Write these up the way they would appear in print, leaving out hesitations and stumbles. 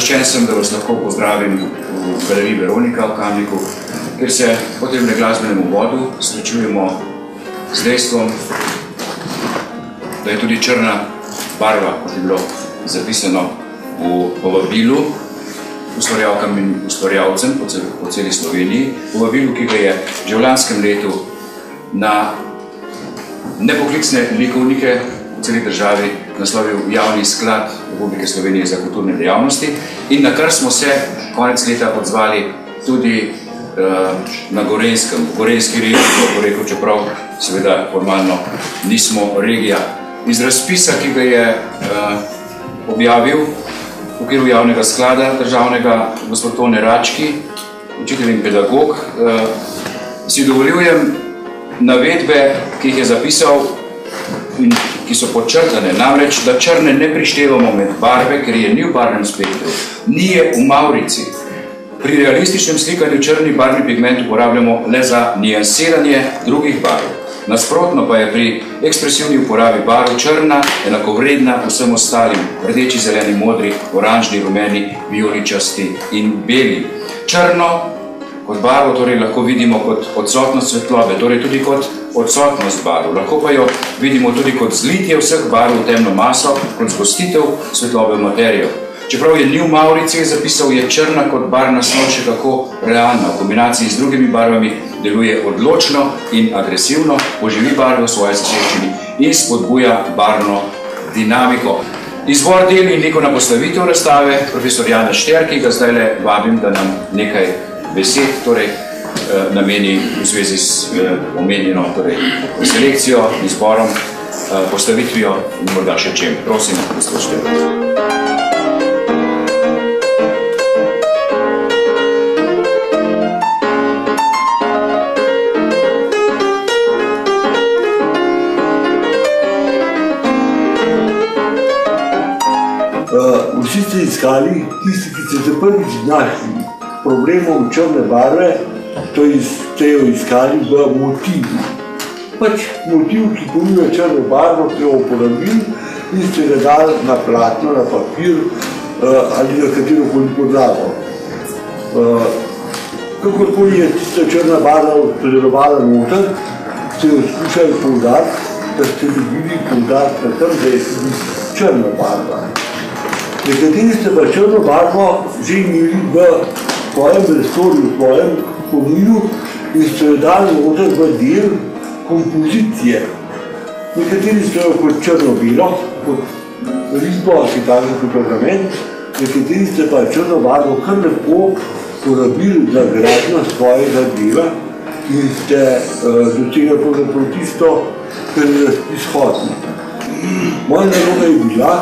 Počaščen sem, da vas lahko pozdravim v galeriji Veronika v Kamniku, kjer se po tem glasbenem uvodu srečujemo z dejstvom, da je tudi črna barva, kot je bilo zapisano v povabilu ustvarjalkam in ustvarjalcem po celi Sloveniji, povabilu, ki ga je že v lanskem letu na nepoklicne likovnike v celi državi naslovil Javni sklad Republike Slovenije za kulturne dejavnosti in na kar smo se konec leta odzvali tudi na Gorenjskem, v Gorenjski regiji, kako rekel, čeprav seveda formalno nismo regija. Iz razpisa, ki ga je objavil v okviru Javnega sklada državnega gospod Tone Rački, učitelj in pedagog, si dovoljujem navedbe, ki jih je zapisal in ki so podčrtane, namreč, da črne ne prištevamo med barve, ker je ni v barvnem spektru, ni je v mavrici. Pri realističnem slikanju črni barvni pigment uporabljamo le za nijansiranje drugih barv. Nasprotno pa je pri ekspresivni uporabi barv črna enakovredna vsem ostalim, rdeči, zeleni, modri, oranžni, rumeni, vijoličasti in beli. Črno kot barvo torej lahko vidimo kot odsotnost svetlobe, torej tudi kot odsotnost barv. Lahko pa jo vidimo tudi kot zlitje vseh barv v temno maso, kot zgostitev svetlobe v materijo. Čeprav je ni v mavrici zapisal, je črna kot barvna snov še kako realna. V kombinaciji z drugimi barvami deluje odločno in agresivno, poživi barve v svoji soseščini in spodbuja barvno dinamiko. Izvor del in likovna postavitev razstave profesor Janez Šter, ki ga zdajle vabim, da nam nekaj besed nameni v zvezi s omenjeno selekcijo, izborom, postavitvijo in morda še čem. Prosim, gospod Šter. Vsi ste iskali, tisti, ki ste se prvič našli problemom črne barve, to ste jo iskali v motivu. Pač motiv, ki ponuja črno barvo, ki jo uporabili in ste ga dali na platno, na papir ali na katerokoli podlago. Kakorkoli je tista črna barva predelovala noter, ste jo skušali poudariti, da ste dobili poudariti na tem, da je tudi črna barva. Nekateri ste pa črno barvo že imeli v svojem resorju, v svojem pominu in ste jo dali noter v del kompozicije. Nekateri ste jo kot črno-belo, kot risbo ali tako kot ornament, nekateri ste pa črno barvo kar lepo porabili za gradnjo svojega dela in ste dosegli pravzaprav tisto, kar je razpis hotel. Moja naloga je bila,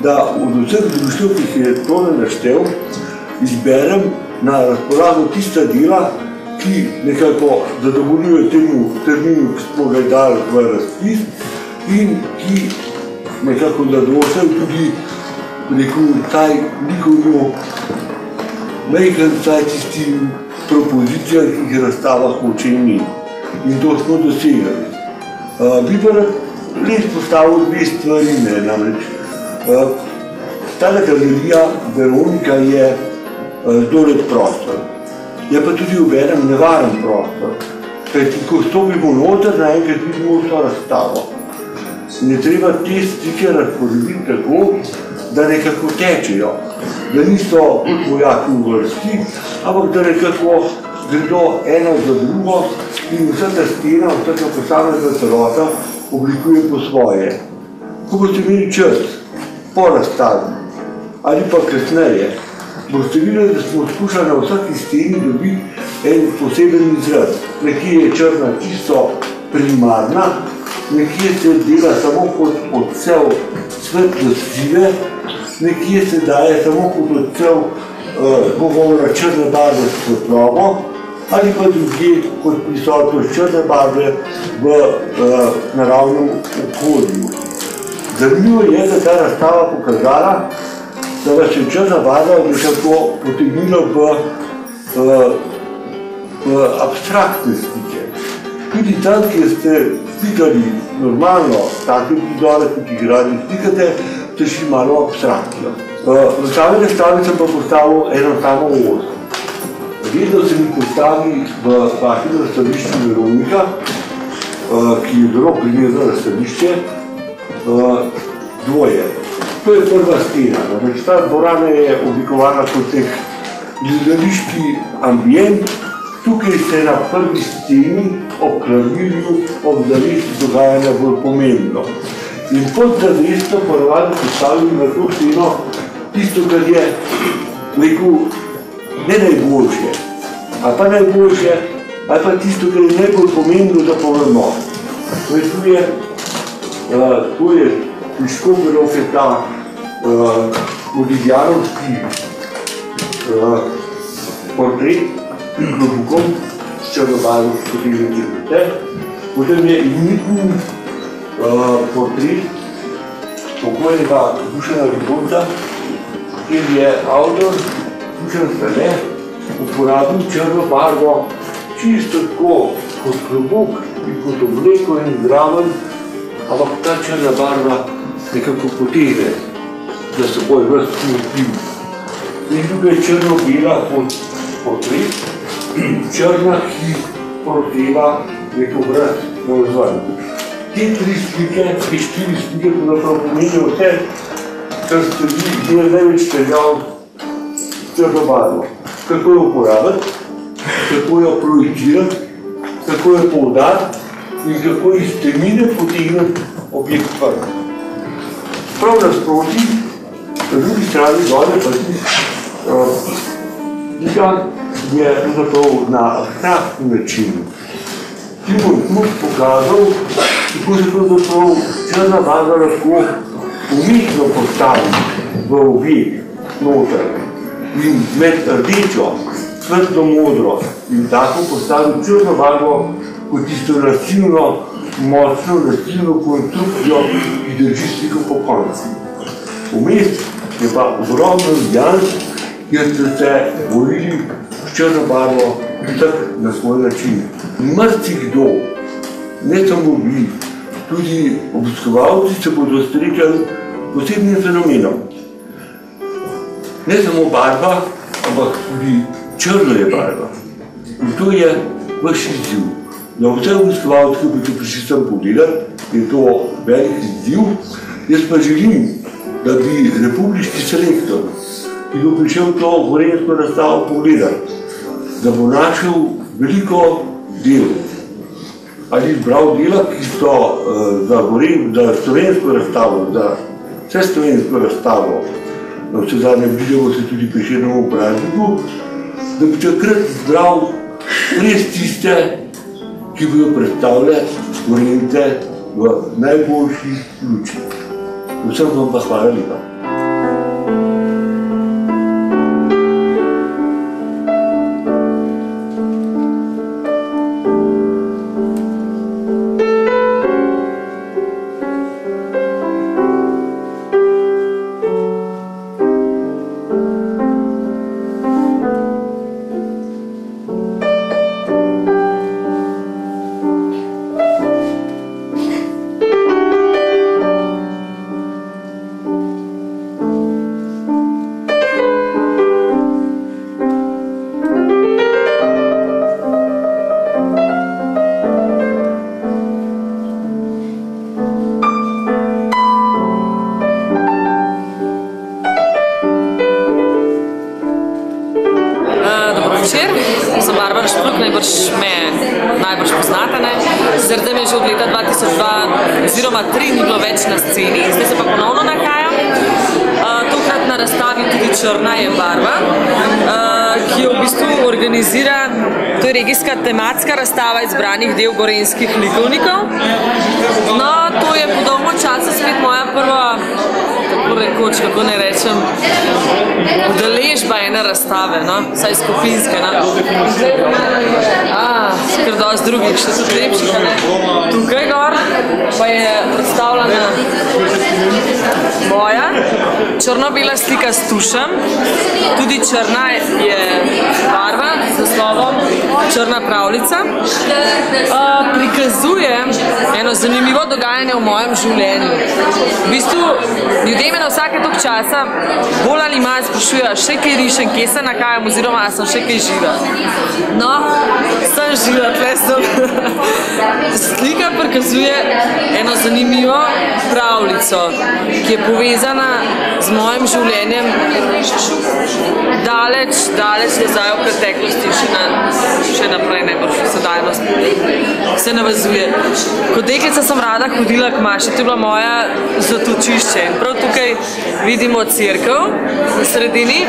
da od vseh društv, ki je Tone naštel, izberem na razpolago tista dela, ki nekako zadovoljuje temu terminu, ki smo ga dali v razpis in ki nekako zadovoljujejo tudi, rekel, taj likovno majhen, taj tistim propozicijam, ki jih razstava hoče imeti. In to smo dosegli. Bi pa res postavil dve stvari, namreč. Tale galerija Veronika je zelo lep prostor. Je pa tudi uvedem nevaren prostor. Kajti, ko stopimo noter, naenkrat vidimo vso razstavo. In je treba te stike razporediti tako, da nekako tečejo. Da niso kot vojaki v vrsti, ampak da nekako gredo eno za drugo in vsa ta stena, vsa ta posamezna celota oblikuje po svoje. Ko boste imeli čas po razstavi ali pa kasneje, boste videli, da smo skušali na vsaki steni dobiti en poseben izraz. Nekje je črna čisto primarna, nekje se dela samo kot odsev svetlo-sive, nekje se daje samo kot odsev govora črne barve s svetlobo ali pa drugje kot prisotnost črne barve v naravnem okolju. Zanimivo je, da ta razstava pokazala, da vas je črna barva nekako potegnila v abstraktne slike. Tudi tam, kjer ste slikali normalno, take prizore, kot jih radi slikate, ste šli malo abstraktno. V sami razstavi sem pa postavil eno samo os. Vedno se mi postavi v vašem razstavišču Veronika, ki je zelo primerno razstavišče, dvoje. To je prva stena. Ta dvorana je oblikovana kot nek gledališki ambient. Tukaj ste na prvi steni ob klavirju, ob zavesti dogajanja bolj pomembno. In pod zavestjo ponovadi postavim na to steno tisto, kar je, rekel, ne najboljše, ali pa najboljše, ali pa tisto, kar je najbolj pomembno, da povemo. Tu je Piškoberov je ta modiglianovski portret s klobukom, s črnobarvnim, s katerim črnote. Potem je imenitni portret pokojnega Dušana Ribonta, kjer je avtor Dušan Stane uporabil črno barvo čisto tako kot klobuk in kot obleko in zraven, ampak ta črna barva nekako potegne za seboj vrstni vpliv. In tukaj je črno-bela portret, črna, ki poroteva nek obraz na vzven. Te tri slike, te štiri slike pomenijo vse, kar ste vi imeli največ težav s črno barvo. Kako jo uporabiti, kako jo projicirati, kako jo poudariti in kako iz temine potegniti objekt ven. Prav nasproti, na drugi strani gore pa slika je na abstraktni način. Timon Knuth pokazal, kako se pravzaprav črna barva lahko umetno postavi v objekt noter in med rdečo, svetlo modro in tako postavi črno barvo kot tisto rastilno, močno rastilno konstrukcijo, ki drži sliko po konci. Vmes je pa ogromno nijans, kjer ste se borili s črno barvo tak na svoj način. Marsikdo, ne samo vi, tudi obiskovalci se bodo srečali s posebnim fenomenom. Ne samo barva, ampak tudi črno je barva. In to je vaš izziv. Za vse obiskovalce, ki bodo prišli sem pogledati, je to velik izziv. Jaz pa želim, da bi republiški selektor, ki bo prišel to gorenjsko razstavo pogledati, da bo našel veliko del ali izbral dela, ki so za slovensko razstavo, za vse slovensko razstavo, vse zadnje vidimo se tudi Prešernovemu prazniku, da bi takrat izbral res tiste, ki bodo predstavljali Gorenjce v najboljši luči. Vsem vam pa hvala lepa. Najbrž poznate, ne? Zaradi me že od leta 2002 oziroma 2003 ni bilo več na sceni, zdaj se pa ponovno nahajam. Tokrat na razstavi tudi Črna je barva, ki jo v bistvu organizira, to je regijska tematska razstava izbranih del gorenjskih likovnikov. No, to je po dolgo časa spet moja prva, tako rekoč, kako ne rečem, udeležba ene razstave, no, vsaj skupinske, no. Kar dosti drugih, še tudi lepših, ne. Tukaj gor pa je predstavljena moja črno-bela slika s tušem, tudi črna je barva z naslovom Črna pravljica. Prikazuje eno zanimivo dogajanje v mojem življenju. V bistvu, ljudje me na vsake toliko časa bolj ali manj sprašujejo, še kaj rišem, kje se nahajam, oziroma sem še kaj živa. No, sem živa, tle sem. Slika prikazuje eno zanimivo pravljico, ki je povezana z mojim življenjem daleč nazaj v preteklosti, še naprej najbolj sedajnost se navezuje. Kot deklica sem rada hodila k maši, to je bila moja zatočišče. Prav tukaj vidimo cerkev na sredini,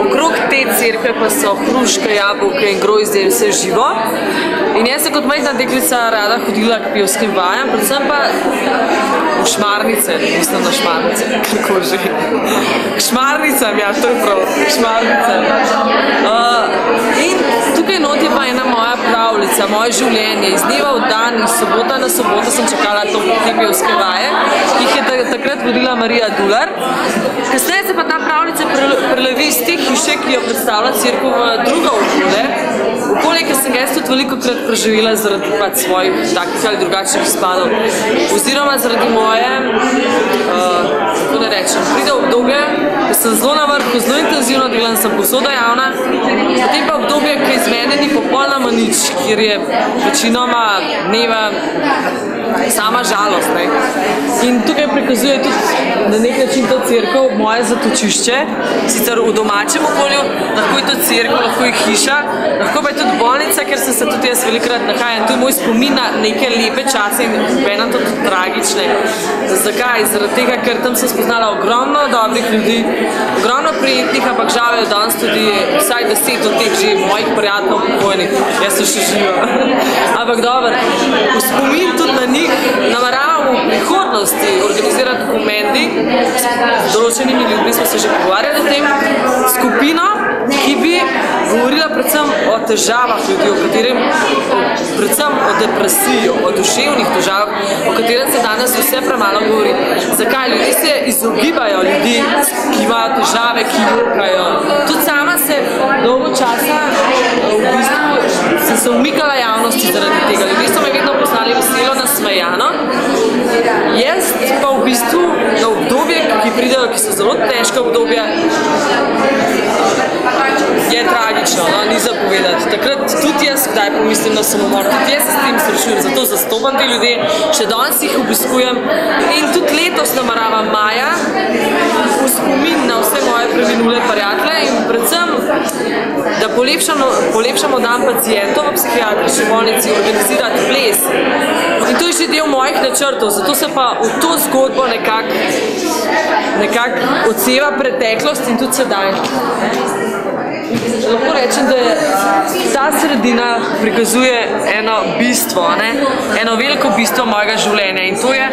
okrog te cerkve pa so hruške, jabolke in grozdje in vse živo. In jaz sem kot majhna deklica rada hodila k pevskim vajam, predvsem pa v šmarnice, mislim na šmarnice, kako že. K šmarnicam, ja, to je prav, k šmarnicam. In tukaj not je pa ena moja pravljica, moje življenje. Iz dneva v dan, iz sobota na soboto sem čakala te pevske vaje, ki jih je takrat vodila Marija Dular. Kasneje se pa ta pravljica prelevi iz te hiše, ki jo predstavlja cerkev, v drugo okolje. Okolje, ki sem ga jaz tudi velikokrat preživela zaradi svojih takih ali drugačnih izpadov. Oziroma zaradi moje, kako da rečem, pride obdobje, ko sem zelo na vrhu, zelo intenzivno delam, sem posoda javna, potem pa obdobje, ki iz mene ni popolnoma nič, kjer je večinoma dneva sama žalost. Ne? In tukaj prikazuje tudi na nek način to cerkev, moje zatočišče, sicer v domačem okolju, lahko je to cerkev, lahko je hiša, lahko pa je tudi bolnica, ker sem se tudi jaz velikrat nahajala. To je moj spomin na neke lepe čase in obenem tudi tragične. Zakaj? Zaradi tega, ker tam sem spoznala ogromno dobrih ljudi, ogromno prijetnih, ampak žal je danes tudi vsaj 10 od teh že mojih prijateljev pokojnih. Jaz sem še živa. Ampak dobro, v spomin tudi na njih nameravam v prihodnosti organizirati komendi. Z določenimi ljudmi smo se že pogovarjali o tem, skupino, ki bi govorila predvsem o težavah ljudi, predvsem o depresiji, o duševnih težavah, o katerem se danes vse premalo govori. Zakaj? Ljudje se izogibajo ljudi, ki imajo težave, ki jokajo. Tudi sama se dolgo časa v bistvu sem se umikala javnosti zaradi tega. Ljudje so me vedno poznali veselo, nasmejano. Jaz pa v bistvu na obdobje, ki pridejo, ki so zelo težke obdobje, je tragično, no, ni za povedati. Takrat tudi jaz kdaj pomislim na samomor, tudi jaz se s tem srečujem, zato zastopam te ljudje, še danes jih obiskujem in tudi letos nameravam maja v spomin na vse moje preminule prijatelje in predvsem, da polepšamo dan pacientov v psihiatrični bolnici, organizirati ples. In to je že del mojih načrtov, zato se pa v to zgodbo nekako odseva preteklost in tudi sedaj. Lahko rečem, da ta sredina prikazuje eno bistvo, eno veliko bistvo mojega življenja in to je,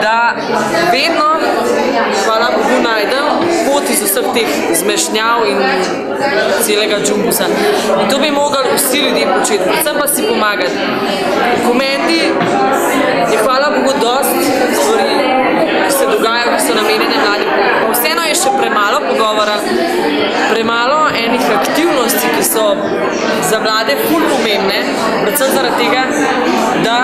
da vedno, hvala Bogu, najdem pot iz vseh teh zmešnjav in celega džumbusa. In to bi mogli vsi ljudje početi, predvsem pa si pomagati. V komendi je, hvala Bogu, dosti stvari, ki se dogajajo, ki so namenjene mladim. Pa vseeno je še premalo pogovora, premalo enih aktivnosti, ki so za mlade ful pomembne, predvsem zaradi tega, da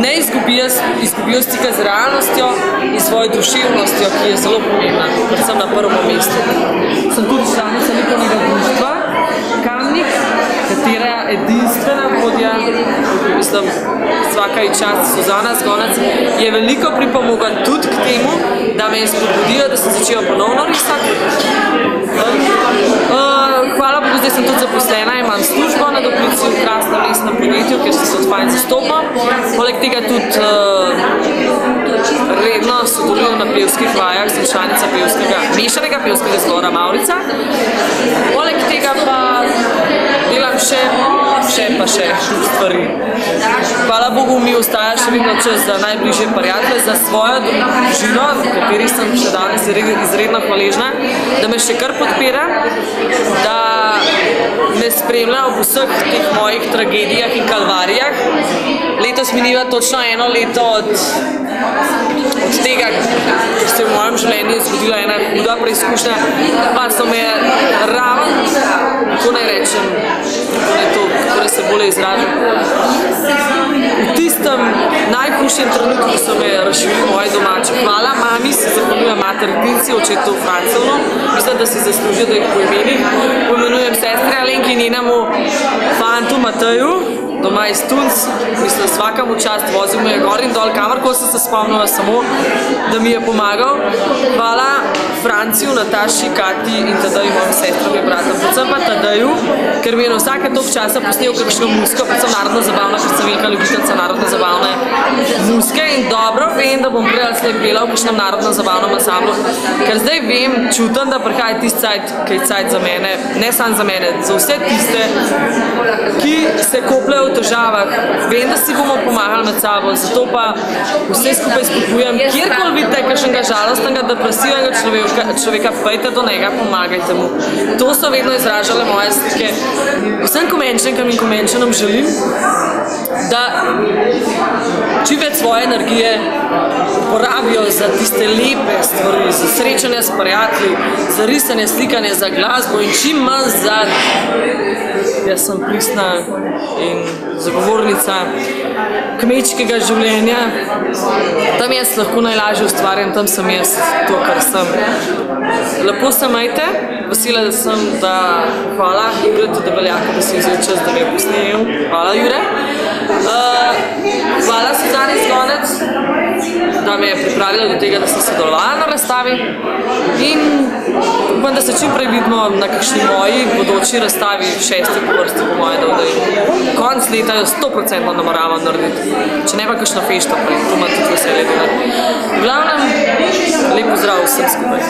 ne izgubijo stika z realnostjo in svojo duševnostjo, ki je zelo pomembna, predvsem na prvo mesto. Sem tudi članica likovnega društva Kamnik, katera edinstvena vodja, mislim, svaka je čast Suzana Zgonec, je veliko pripomogla tudi k temu, da me je spodbudila, da sem začela ponovno risati. Hvala Bogu, zdaj sem tudi zaposlena, imam službo na Doplici v krasnem lesnem podjetju, kjer se tudi fajn zastopam. Poleg tega tudi redno sodelujem na pevskih vajah, sem članica mešanega pevskega zbora Mavrica. Poleg tega pa delam še stvari. Hvala Bogu, mi ostaja še vedno čas za najbližje prijatelje, za svojo družino, v kateri sem še danes izredno hvaležna, da me še kar podpira, da me spremlja ob vseh teh mojih tragedijah in kalvarijah. Letos mineva točno 1 leto od od tega, ker se je v mojem življenju zgodila ena huda preizkušnja, pa so me raven, kako naj rečem, kako se bolje izražam, v tistem najhujšem trenutku so me razširili moji domači. Hvala mami, se zahvaljujem materinci, očetu Francevno, mislim, da si zaslužijo, da jih poimenujem sestre Alenki in njenemu fantu Mateju, doma iz Tunc, mislim, svakam v čast, vozil me je gor in dol, kamarko sem se spomnila, samo da mi je pomagal. Hvala Franciju, Nataši, Kati in Tadeju, mojim sestram in bratom, predvsem pa Tadeju, ker mi je na vsake toliko časa posnel kakšno musko, predvsem narodno zabavna, ker sem velika ljubiteljica narodno zabavne muske in dobro vem, da bom prej ali slej pela v kakšnem narodno zabavnem ansamblu, ker zdaj vem, čutim, da prihaja tisti cajt, ki je cajt za mene, ne samo za mene, za vse tiste, ki se kopljajo v težavah. Vem, da si bomo pomagali med sabo, zato pa vse skupaj spodbujam, kjerkoli vidite kakšnega žalostnega, depresivnega človeka, pojte do njega, pomagajte mu. To so vedno izražale moje slike. Vsem komenčenkam in komenčenom želim, da čim več svoje energije porabijo za tiste lepe stvari, za srečanje s prijatelji, za risanje, slikanje, za glasbo in čim manj za... Jaz sem pristna in zagovornica kmečkega življenja. Tam jaz lahko najlažje ustvarjam, tam sem jaz to, kar sem. Lepo se majte, vesela sem, da hvala Juretu Debeljaku, da si vzel čas, da me je posnel. Hvala, Jure. Hvala Suzani Zgonec, da me je pripravila do tega, da sem sodelovala na razstavi. In upam, da se čim prej vidimo na kakšni moji bodoči razstavi, 6. po vrsti po moje, da konc leta jo 100% nameravam narediti. Če ne pa kakšno fešto prej, to imam tudi veselje delati. V glavnem, lep pozdrav vsem skupaj.